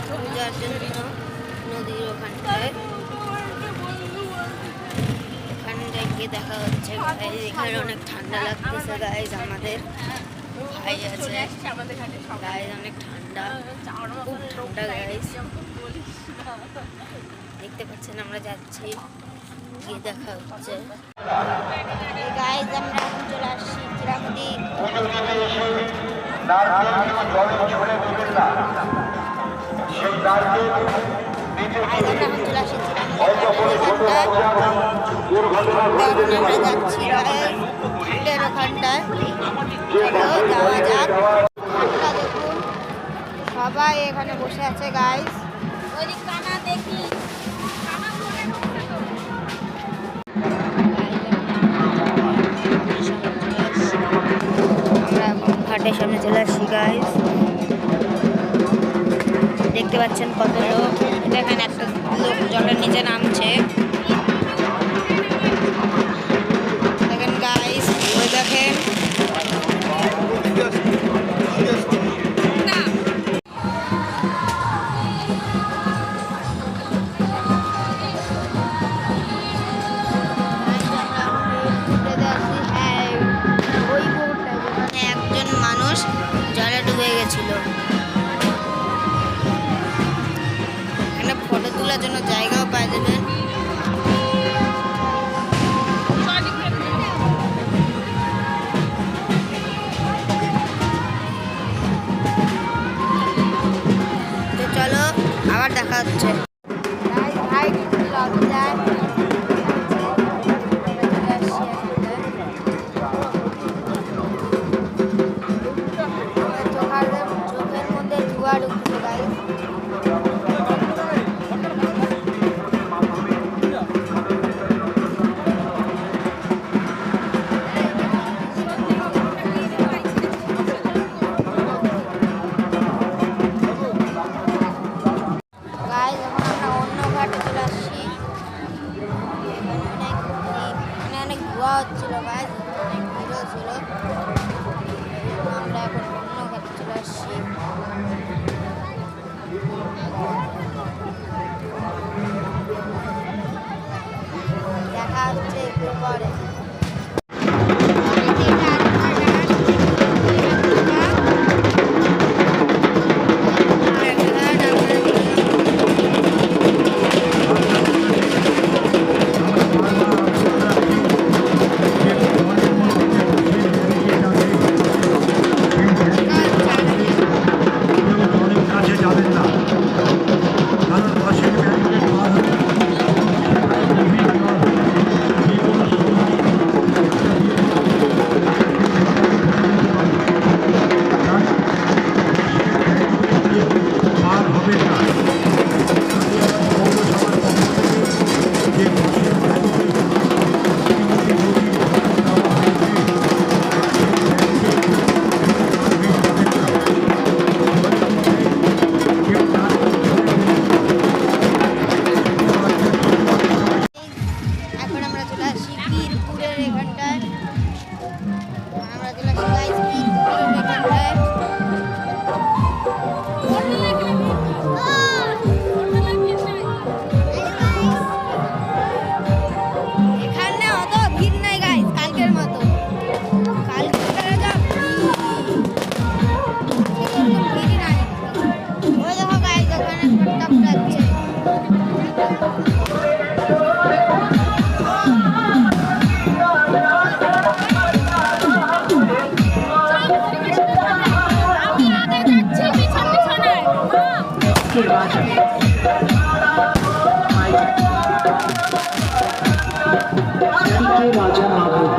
পূজার জন্য নদীর ওখানটায় গিয়ে দেখা হচ্ছে। এখানে অনেক ঠান্ডা লাগতেছে গাইজ, আমাদের ভাই আছে গাইজ, অনেক ঠান্ডা, খুব ঠান্ডা গাইজ। দেখতে পাচ্ছেন আমরা যাচ্ছি, গিয়ে দেখা হচ্ছে গাইজ। আমরা এখন চলে আসছি চিরাকুটি। আমরা যাচ্ছি ঘাটের ওখানটায়, যাওয়া যাক। দেখুন সবাই এখানে বসে আছে গাইস। আমরা এখন ঘাটের সামনে চলে আসছি গাইস। দেখতে পাচ্ছেন কত লোক। এখানে একটা লোক জলের নিচে নামছে, দেখেন গাইস, ওই দেখেন। একজন মানুষ জলে ডুবে গেছিল। এখানে ফটো তোলার জন্য জায়গাও পাই দেবেন। তো চলো আবার দেখা হচ্ছে। চোখের মধ্যে ধোয়া ঢুকছে গাইস। অনেক ধোয়া হচ্ছিল গাছ, অনেক ভিড়ও ছিল। আমরা এখন অন্য ঘাটে চলে আসছি। দেখা হচ্ছে একটু পরে। राजा नागरिक